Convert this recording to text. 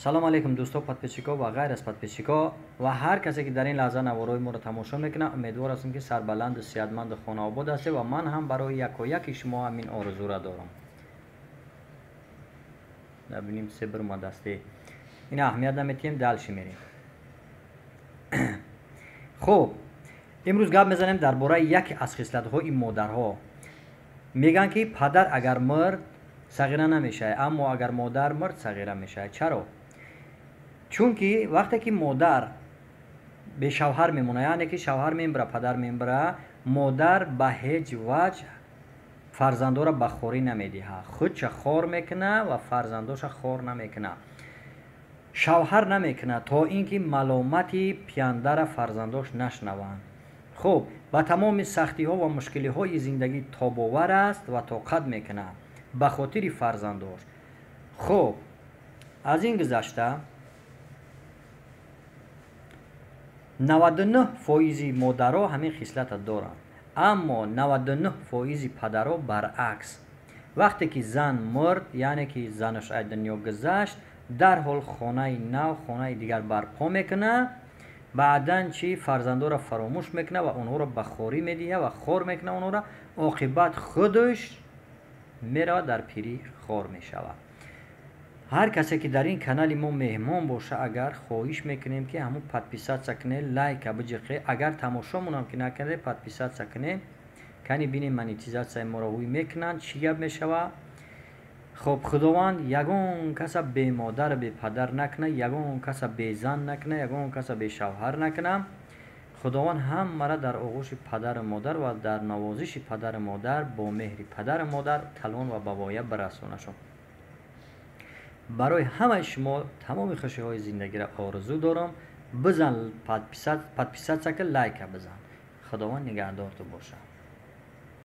سلام علیکم دوستان پادپیچیکا و غیر از پادپیچیکا و هر کسی که در این لحظه نوارای ما رو تماشا میکنه. امیدوار هستم که سربلند و صحتمند و خانه آباد هسته و من هم برای یک و یک شما همین آرزو را دارم. ببینیم صبر ما دسته این اهمیت نمیتیم دلشی میریم. خب امروز گپ میزنیم درباره یک از خصلت های مادرها. میگن که پدر اگر مرد صغیره نمیشه، اما اگر مادر مرد صغیره میشه. چرا؟ چون که وقتی که مادر به شوهر میمونه، یعنی که شوهر میبره پدر میبره، مادر به هیچ وجه فرزندو را بخوری نمیده، خودش خور میکنه و فرزندوش خور نمیکنه. شوهر نمیکنه تا اینکه ملامتی پیانده را فرزندوش نشنوند. خب با تمام سختی ها و مشکلی های زندگی تاباور است و طاقت میکنه به خاطر فرزندوش. خب از این گذشته 99% مادرها همین خصلت دارند، اما 99% پدرها برعکس. وقتی که زن مرد، یعنی که زنش از دنیا گذشت، در حال خانه نو، خانه دیگر برپا میکنه. بعدن چی فرزندو را فراموش میکنه و اونها را بخوری میدیه و خور میکنه اونها را. عاقبت خودش میره در پیری خور میشود. هر کسی که در این کانال ما مهمان باشه، اگر خواهش میکنیم که همون پادپیسات سکنه، لایک بجقه، اگر تماشامون هم که نکنه پادپیسات سکنه کنی بینیم مانیتیزاسیون ما رو میکنن چی گپ میشوه. خب خداوند یگان کس به مادر به پدر نکنه، یگان کس به زن نکنه، یگان کس به شوهر نکنه. خداوند هم مرا در آغوش پدر مادر و در نوازش پدر مادر با مهر پدر مادر کلان و بوایه برسونه شد. برای همه شما تمام خوشی های زندگی را آرزو دارم. بزن پادپیسات سکل، لایک بزن. خداوند نگهدار تو باشه.